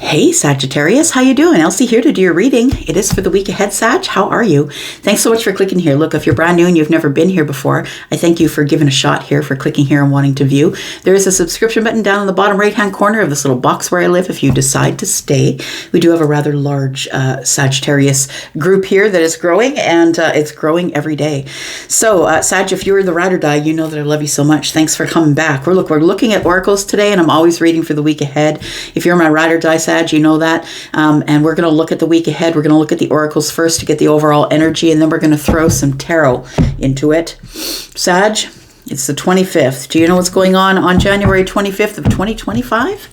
Hey Sagittarius, how you doing? Elsie here to do your reading. It is for the week ahead, Sag. How are you? Thanks so much for clicking here. Look, if you're brand new and you've never been here before, I thank you for giving a shot here, for clicking here and wanting to view. There is a subscription button down in the bottom right-hand corner of this little box where I live if you decide to stay. We do have a rather large Sagittarius group here that is growing, and it's growing every day. So, Sag, if you're the ride or die, you know that I love you so much. Thanks for coming back. We're looking at oracles today, and I'm always reading for the week ahead. If you're my ride or die, Sag, you know that. And we're going to look at the week ahead. We're going to look at the oracles first to get the overall energy, and then we're going to throw some tarot into it. Sag, it's the 25th. Do you know what's going on January 25th of 2025?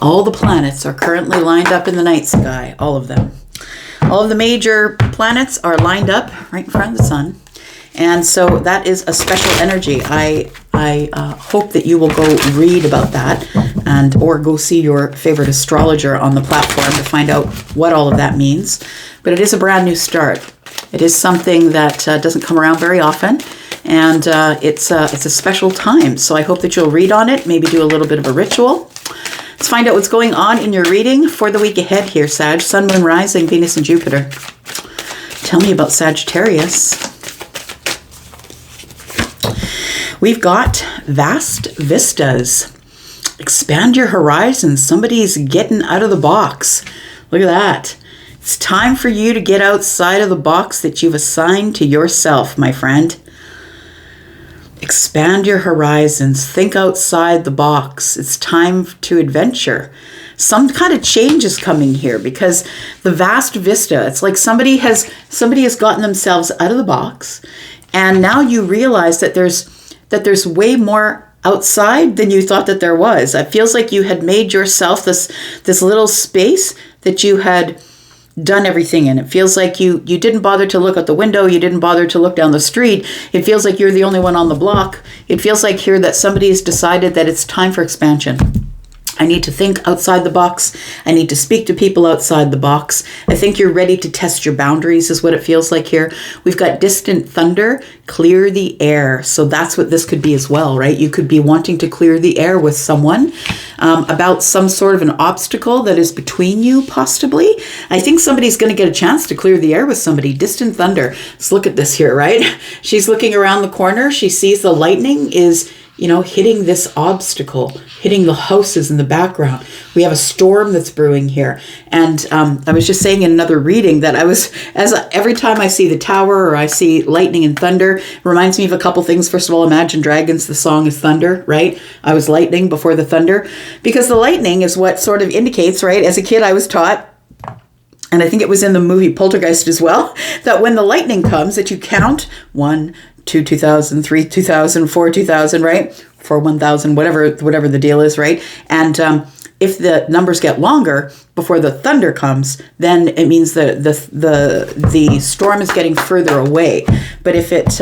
All the planets are currently lined up in the night sky. All of them. All of the major planets are lined up right in front of the sun. And so that is a special energy. I hope that you will go read about that or go see your favorite astrologer on the platform to find out what all of that means. But it is a brand new start. It is something that doesn't come around very often, and it's a special time. So I hope that you'll read on it, maybe do a little bit of a ritual. Let's find out what's going on in your reading for the week ahead here, Sag. Sun, Moon, Rising, Venus, and Jupiter. Tell me about Sagittarius. We've got vast vistas. Expand your horizons. Somebody's getting out of the box. Look at that. It's time for you to get outside of the box that you've assigned to yourself, my friend. Expand your horizons. Think outside the box. It's time to adventure. Some kind of change is coming here because the vast vista, it's like somebody has gotten themselves out of the box, and now you realize that there's way more outside than you thought that there was. It feels like you had made yourself this little space that you had done everything in. It feels like you didn't bother to look out the window. You didn't bother to look down the street. It feels like you're the only one on the block. It feels like here that somebody has decided that it's time for expansion. I need to think outside the box. I need to speak to people outside the box. I think you're ready to test your boundaries is what it feels like here. We've got distant thunder, clear the air. So that's what this could be as well, right? You could be wanting to clear the air with someone about some sort of an obstacle that is between you, possibly. I think somebody's going to get a chance to clear the air with somebody. Distant thunder. Let's look at this here, right? She's looking around the corner. She sees the lightning is hitting this obstacle, hitting the houses in the background. We have a storm that's brewing here. And I was just saying in another reading that every time I see the tower or I see lightning and thunder, it reminds me of a couple things. First of all, Imagine Dragons, the song is thunder, right? I was lightning before the thunder. Because the lightning is what sort of indicates, right? As a kid, I was taught, and I think it was in the movie Poltergeist as well, that when the lightning comes, that you count 1, 2, 2000, 3, 2000, 4, 2000, right? 4, 1000, whatever the deal is, right? And if the numbers get longer before the thunder comes, then it means the storm is getting further away. But if it's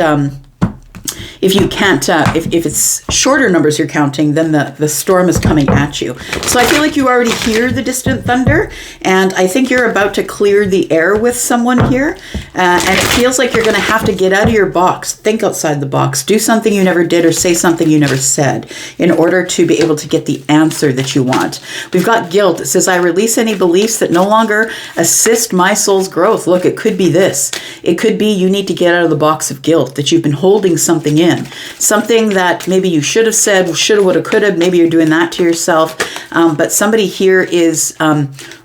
shorter numbers you're counting, then the storm is coming at you. So I feel like you already hear the distant thunder, and I think you're about to clear the air with someone here. And it feels like you're going to have to get out of your box, think outside the box, do something you never did or say something you never said in order to be able to get the answer that you want. We've got guilt. It says, I release any beliefs that no longer assist my soul's growth. Look, it could be this. It could be you need to get out of the box of guilt, that you've been holding something in. Something that maybe you should have said, shoulda, woulda, coulda. Maybe you're doing that to yourself. But somebody here is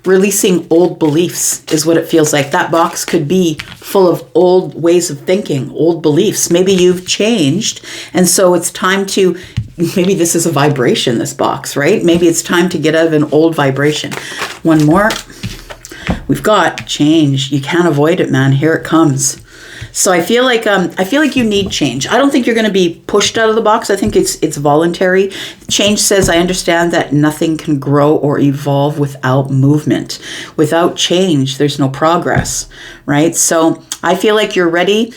releasing old beliefs is what it feels like. That box could be full of old ways of thinking, old beliefs. Maybe you've changed. And so it's time to, maybe this is a vibration, this box, right? Maybe it's time to get out of an old vibration. One more. We've got change. You can't avoid it, man. Here it comes. So I feel like you need change. I don't think you're going to be pushed out of the box. I think it's voluntary. Change says, I understand that nothing can grow or evolve without movement. Without change, there's no progress, right? So I feel like you're ready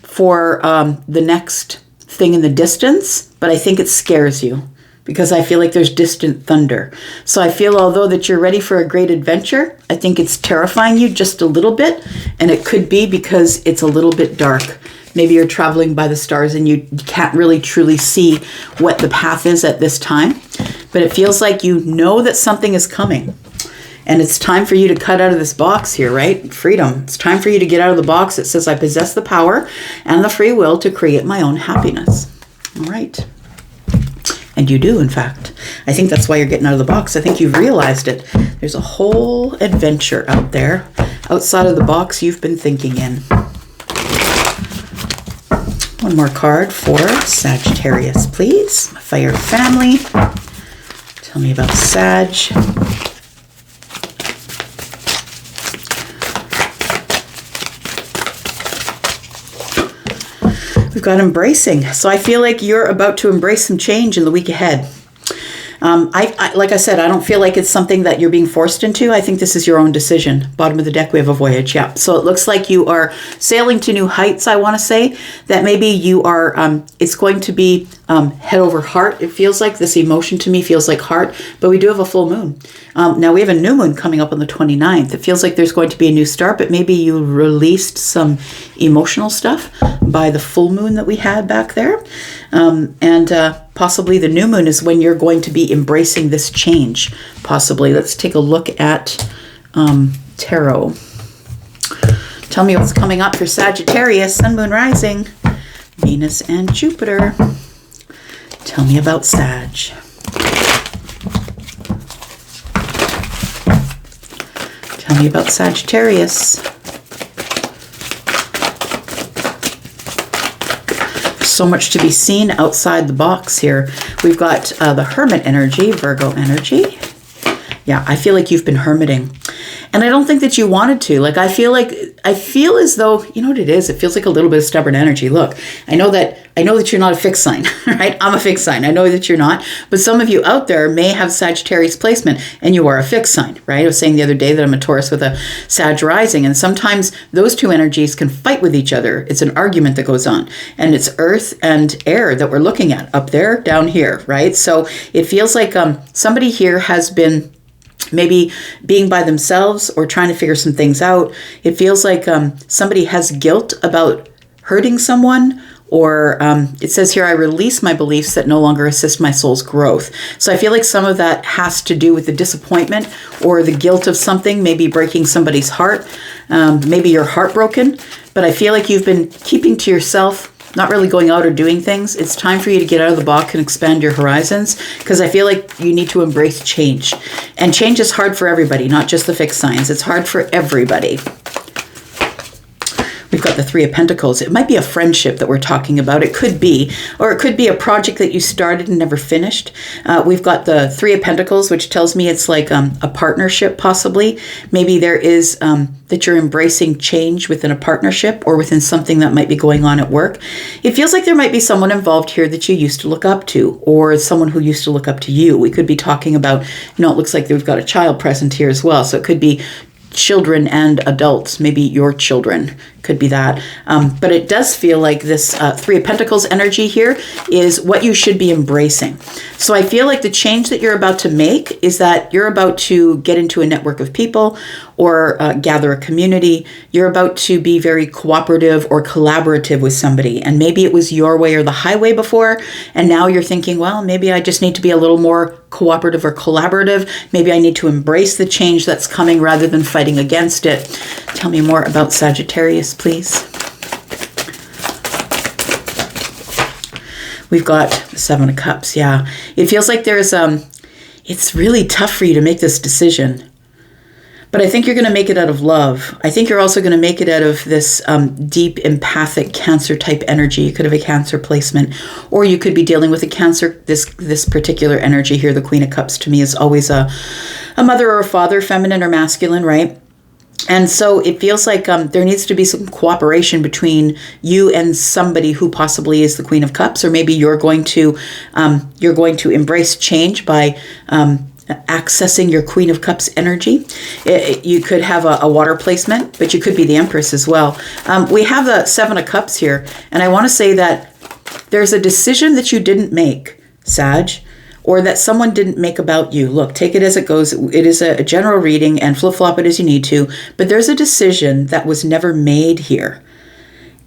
for the next thing in the distance, but I think it scares you, because I feel like there's distant thunder. So I feel although that you're ready for a great adventure, I think it's terrifying you just a little bit. And it could be because it's a little bit dark. Maybe you're traveling by the stars and you can't really truly see what the path is at this time. But it feels like you know that something is coming. And it's time for you to cut out of this box here, right? Freedom. It's time for you to get out of the box. It says, I possess the power and the free will to create my own happiness. All right. And you do, in fact. I think that's why you're getting out of the box. I think you've realized it. There's a whole adventure out there, outside of the box you've been thinking in. One more card for Sagittarius, please. My fire family. Tell me about Sag. We've got embracing. So I feel like you're about to embrace some change in the week ahead. Like I said, I don't feel like it's something that you're being forced into. I think this is your own decision. Bottom of the deck, we have a voyage. Yeah. So it looks like you are sailing to new heights, I want to say. That maybe you are, it's going to be head over heart. It feels like this emotion to me feels like heart, but we do have a full moon. Now we have a new moon coming up on the 29th. It feels like there's going to be a new start, but maybe you released some emotional stuff by the full moon that we had back there. Possibly the new moon is when you're going to be embracing this change. Possibly. Let's take a look at tarot. Tell me what's coming up for Sagittarius, Sun, Moon, Rising, Venus, and Jupiter. Tell me about Sag. Tell me about Sagittarius. So much to be seen outside the box here. We've got the Hermit energy, Virgo energy. Yeah, I feel like you've been hermiting. And I don't think that you wanted to. Like, I feel as though, you know what it is? It feels like a little bit of stubborn energy. Look, I know that you're not a fixed sign, right? I'm a fixed sign. I know that you're not. But some of you out there may have Sagittarius placement and you are a fixed sign, right? I was saying the other day that I'm a Taurus with a Sag rising. And sometimes those two energies can fight with each other. It's an argument that goes on. And it's earth and air that we're looking at up there, down here, right? So it feels like somebody here has been maybe being by themselves or trying to figure some things out. It feels like somebody has guilt about hurting someone, or it says here, I release my beliefs that no longer assist my soul's growth. So I feel like some of that has to do with the disappointment or the guilt of something, maybe breaking somebody's heart. Maybe you're heartbroken, but I feel like you've been keeping to yourself, not really going out or doing things. It's time for you to get out of the box and expand your horizons, because I feel like you need to embrace change. And change is hard for everybody, not just the fixed signs. It's hard for everybody. We've got the Three of Pentacles. It might be a friendship that we're talking about. It could be, or it could be a project that you started and never finished. We've got the Three of Pentacles, which tells me it's like a partnership, possibly. Maybe there is that you're embracing change within a partnership or within something that might be going on at work. It feels like there might be someone involved here that you used to look up to, or someone who used to look up to you. We could be talking about, it looks like we've got a child present here as well. So it could be children and adults, maybe your children, could be that. But it does feel like this Three of Pentacles energy here is what you should be embracing. So I feel like the change that you're about to make is that you're about to get into a network of people or gather a community. You're about to be very cooperative or collaborative with somebody. And maybe it was your way or the highway before. And now you're thinking, well, maybe I just need to be a little more cooperative or collaborative. Maybe I need to embrace the change that's coming rather than fighting against it. Tell me more about Sagittarius, please. We've got the Seven of Cups. Yeah, it feels like there's it's really tough for you to make this decision, but I think you're going to make it out of love. I think you're also going to make it out of this deep empathic Cancer type energy. You could have a Cancer placement, or you could be dealing with a Cancer. This particular energy here, the Queen of Cups, to me is always a mother or a father, feminine or masculine, right? And so it feels like there needs to be some cooperation between you and somebody who possibly is the Queen of Cups, or maybe you're going to embrace change by accessing your Queen of Cups energy. You could have a water placement, but you could be the Empress as well. We have the Seven of Cups here, and I want to say that there's a decision that you didn't make, Sag, or that someone didn't make about you. Look, take it as it goes. It is a general reading, and flip-flop it as you need to, but there's a decision that was never made here.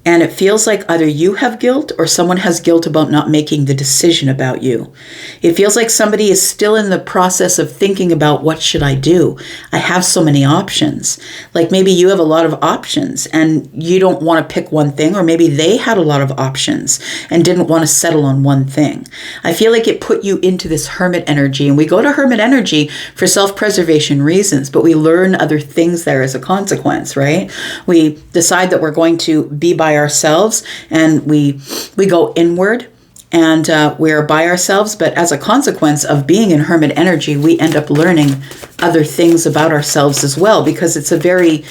And it feels like either you have guilt or someone has guilt about not making the decision about you. It feels like somebody is still in the process of thinking about, what should I do? I have so many options. Like maybe you have a lot of options and you don't want to pick one thing, or maybe they had a lot of options and didn't want to settle on one thing. I feel like it put you into this hermit energy, and we go to hermit energy for self-preservation reasons, but we learn other things there as a consequence, right? We decide that we're going to be by ourselves, and we go inward, and we're by ourselves. But as a consequence of being in hermit energy, we end up learning other things about ourselves as well, because it's a very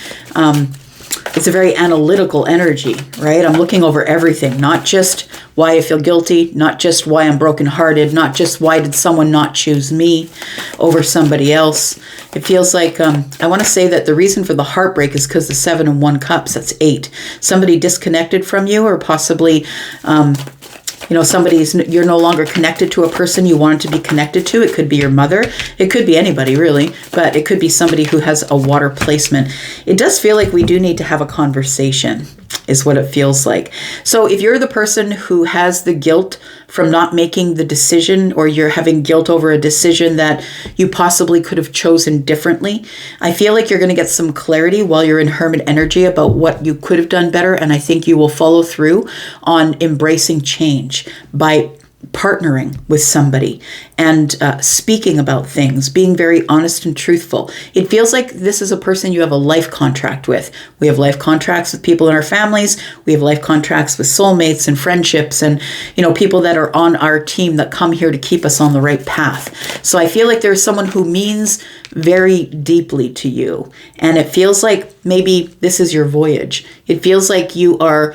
analytical energy, right? I'm looking over everything, not just why I feel guilty, not just why I'm brokenhearted, not just why did someone not choose me over somebody else. It feels like, I want to say that the reason for the heartbreak is because the 7 and 1 cups, that's 8. Somebody disconnected from you, or possibly, you're no longer connected to a person you wanted to be connected to. It could be your mother. It could be anybody, really, but it could be somebody who has a water placement. It does feel like we do need to have a conversation, is what it feels like. So if you're the person who has the guilt from not making the decision, or you're having guilt over a decision that you possibly could have chosen differently, I feel like you're going to get some clarity while you're in hermit energy about what you could have done better. And I think you will follow through on embracing change by partnering with somebody and speaking about things, being very honest and truthful. It feels like this is a person you have a life contract with. We have life contracts with people in our families. We have life contracts with soulmates and friendships, and people that are on our team that come here to keep us on the right path. So I feel like there's someone who means very deeply to you, and it feels like maybe this is your voyage. It feels like you are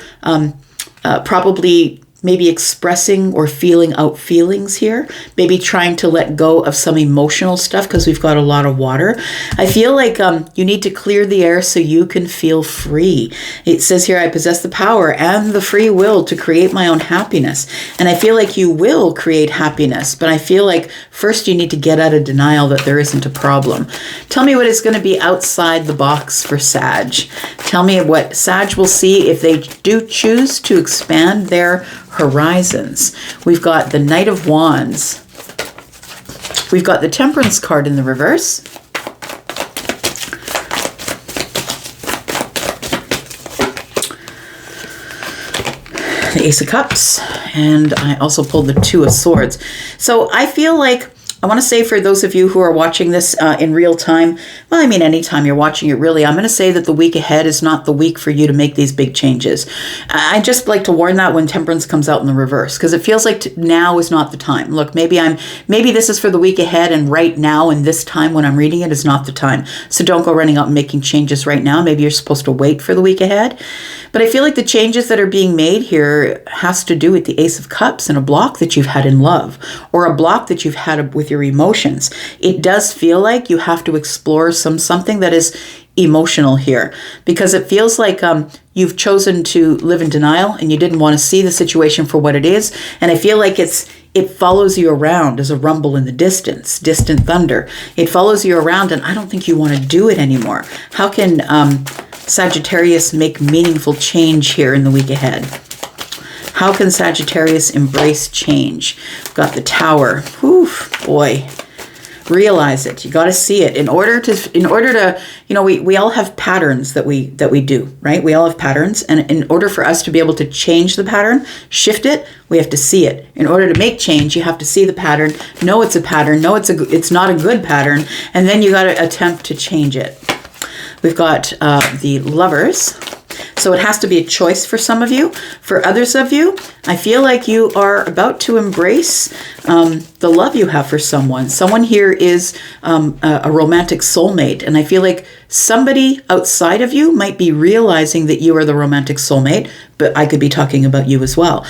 probably maybe expressing or feeling out feelings here, maybe trying to let go of some emotional stuff because we've got a lot of water. I feel like you need to clear the air so you can feel free. It says here, I possess the power and the free will to create my own happiness. And I feel like you will create happiness, but I feel like first you need to get out of denial that there isn't a problem. Tell me what is going to be outside the box for Sag. Tell me what Sag will see if they do choose to expand their horizons. We've got the Knight of Wands. We've got the Temperance card in the reverse. The Ace of Cups. And I also pulled the Two of Swords. So I feel like, I want to say for those of you who are watching this in real time, well, I mean, anytime you're watching it, really, I'm going to say that the week ahead is not the week for you to make these big changes. I just like to warn that when Temperance comes out in the reverse, because it feels like now is not the time. Look, maybe this is for the week ahead, and right now and this time when I'm reading it is not the time. So don't go running out and making changes right now. Maybe you're supposed to wait for the week ahead. But I feel like the changes that are being made here has to do with the Ace of Cups and a block that you've had in love, or a block that you've had with your emotions. It does feel like you have to explore something that is emotional here, because it feels like you've chosen to live in denial and you didn't want to see the situation for what it is. And I feel like it follows you around as a rumble in the distance, distant thunder. It follows you around, and I don't think you want to do it anymore. How can Sagittarius make meaningful change here in the week ahead? How can Sagittarius embrace change? We've got the Tower. Whew, boy. Realize it. You got to see it. In order to, we all have patterns that we do, right? We all have patterns. And in order for us to be able to change the pattern, shift it, we have to see it. In order to make change, you have to see the pattern, know it's a pattern, know it's not a good pattern, and then you got to attempt to change it. We've got the Lovers. So it has to be a choice for some of you. For others of you, I feel like you are about to embrace the love you have for someone. Someone here is a romantic soulmate. And I feel like somebody outside of you might be realizing that you are the romantic soulmate, but I could be talking about you as well.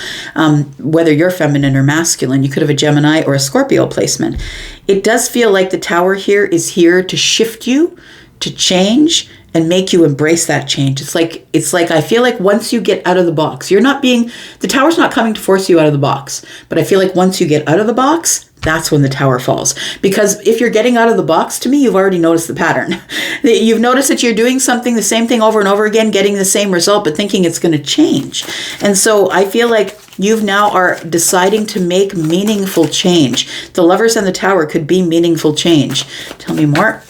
Whether you're feminine or masculine, you could have a Gemini or a Scorpio placement. It does feel like the Tower here is here to shift you, to change, and make you embrace that change. It's like I feel like once you get out of the box, the Tower's not coming to force you out of the box, but I feel like once you get out of the box, that's when the Tower falls. Because if you're getting out of the box, to me, you've already noticed the pattern. You've noticed that you're doing something, the same thing over and over again, getting the same result, but thinking it's going to change. And so I feel like you've now are deciding to make meaningful change. The Lovers and the Tower could be meaningful change. Tell me more.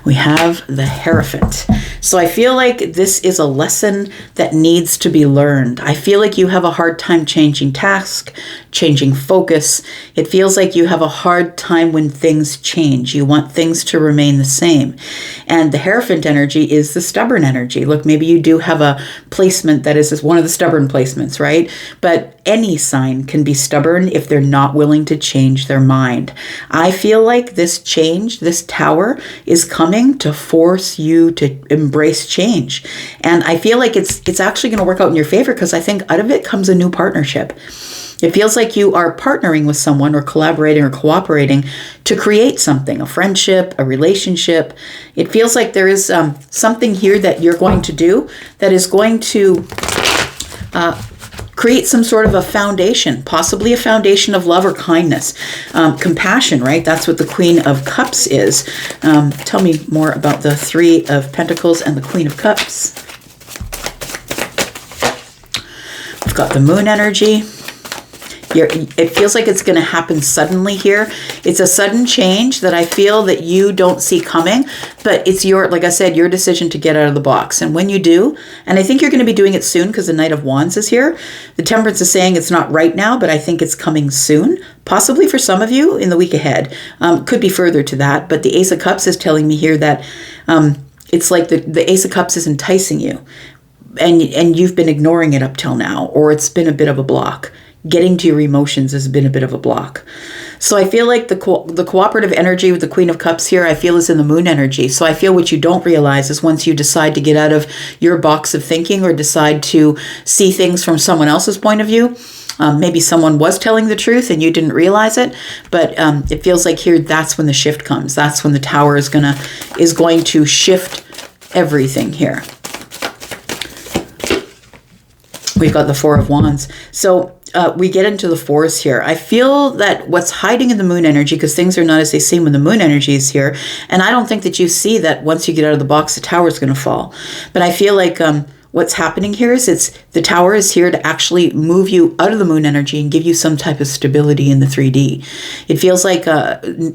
We have the Hierophant. So I feel like this is a lesson that needs to be learned. I feel like you have a hard time changing task, changing focus. It feels like you have a hard time when things change. You want things to remain the same. And the Hierophant energy is the stubborn energy. Look, maybe you do have a placement that is one of the stubborn placements, right? But any sign can be stubborn if they're not willing to change their mind. I feel like this change, this Tower, is coming to force you to embrace change. And I feel like it's actually going to work out in your favor, because I think out of it comes a new partnership. It feels like you are partnering with someone or collaborating or cooperating to create something, a friendship, a relationship. It feels like there is something here that you're going to do that is going to create some sort of a foundation, possibly a foundation of love or kindness, compassion, right? That's what the Queen of Cups is. Tell me more about the Three of Pentacles and the Queen of Cups. We've got the Moon energy. It feels like it's going to happen suddenly here. It's a sudden change that I feel that you don't see coming, but it's like I said, your decision to get out of the box. And when you do, and I think you're going to be doing it soon because the Knight of Wands is here. The Temperance is saying it's not right now, but I think it's coming soon, possibly for some of you in the week ahead. Could be further to that, but the Ace of Cups is telling me here that it's like the Ace of Cups is enticing you, and you've been ignoring it up till now, or it's been a bit of a block. Getting to your emotions has been a bit of a block. So I feel like the cooperative energy with the Queen of Cups here, I feel is in the Moon energy. So I feel what you don't realize is once you decide to get out of your box of thinking or decide to see things from someone else's point of view, maybe someone was telling the truth and you didn't realize it, but it feels like here that's when the shift comes. That's when the Tower is going to shift everything here. We've got the Four of Wands. So we get into the fours here. I feel that what's hiding in the Moon energy, because things are not as they seem when the Moon energy is here, and I don't think that you see that once you get out of the box, the Tower is going to fall. But I feel like what's happening here is the Tower is here to actually move you out of the Moon energy and give you some type of stability in the 3D. It feels like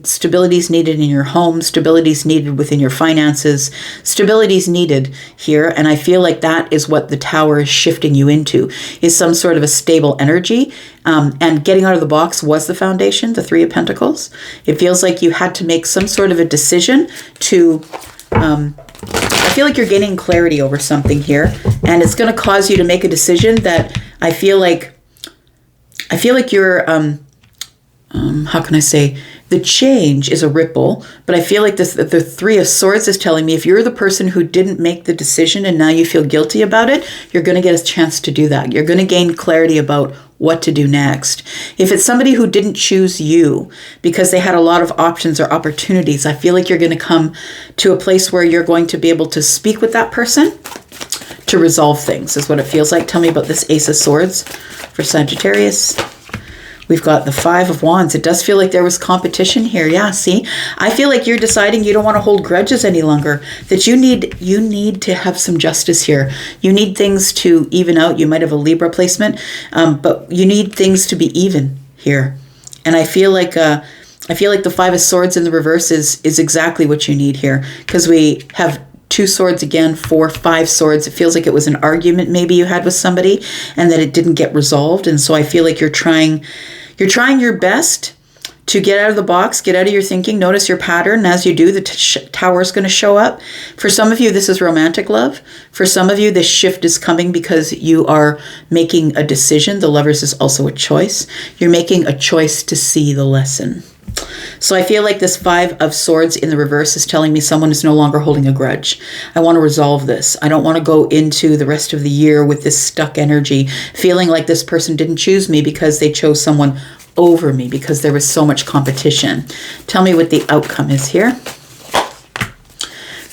stability is needed in your home, stability is needed within your finances, stability is needed here, and I feel like that is what the Tower is shifting you into, is some sort of a stable energy. And getting out of the box was the foundation, the Three of Pentacles. It feels like you had to make some sort of a decision to I feel like you're gaining clarity over something here, and it's going to cause you to make a decision that I feel like you're, how can I say, the change is a ripple, but I feel like the Three of Swords is telling me if you're the person who didn't make the decision and now you feel guilty about it, you're going to get a chance to do that. You're going to gain clarity about what to do next. If it's somebody who didn't choose you because they had a lot of options or opportunities, I feel like you're going to come to a place where you're going to be able to speak with that person to resolve things, is what it feels like. Tell me about this Ace of Swords for Sagittarius. We've got the Five of Wands. It does feel like there was competition here. Yeah, see? I feel like you're deciding you don't want to hold grudges any longer, that you need to have some justice here. You need things to even out. You might have a Libra placement, but you need things to be even here. And I feel like the Five of Swords in the reverse is exactly what you need here, because we have Two Swords again, 4, 5 Swords. It feels like it was an argument maybe you had with somebody and that it didn't get resolved. And so I feel like you're trying your best to get out of the box, get out of your thinking, notice your pattern. And as you do, the Tower is going to show up. For some of you, this is romantic love. For some of you, this shift is coming because you are making a decision. The Lovers is also a choice. You're making a choice to see the lesson. So I feel like this Five of Swords in the reverse is telling me someone is no longer holding a grudge. I want to resolve this. I don't want to go into the rest of the year with this stuck energy, feeling like this person didn't choose me because they chose someone over me because there was so much competition. Tell me what the outcome is here.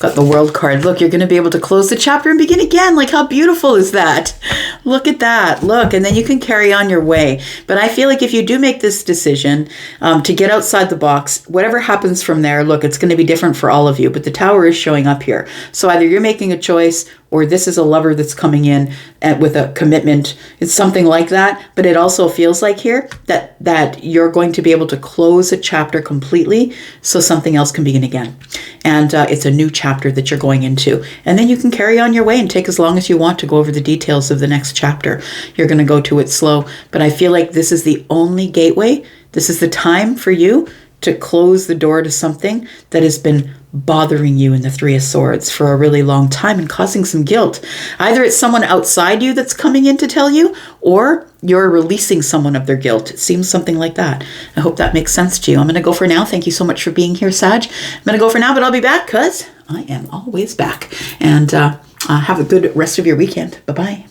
Got the World card. Look, you're going to be able to close the chapter and begin again. Like, how beautiful is that? Look at that. Look, and then you can carry on your way. But I feel like if you do make this decision to get outside the box, whatever happens from there, look, it's going to be different for all of you. But the Tower is showing up here. So either you're making a choice, or this is a lover that's coming in with a commitment. It's something like that. But it also feels like here that you're going to be able to close a chapter completely so something else can begin again. And it's a new chapter that you're going into. And then you can carry on your way and take as long as you want to go over the details of the next chapter. You're going to go to it slow. But I feel like this is the only gateway. This is the time for you to close the door to something that has been bothering you in the Three of Swords for a really long time and causing some guilt. Either it's someone outside you that's coming in to tell you, or you're releasing someone of their guilt. It seems something like that. I hope that makes sense to you. I'm going to go for now. Thank you so much for being here, Sag. I'm going to go for now, but I'll be back because I am always back. And have a good rest of your weekend. Bye-bye.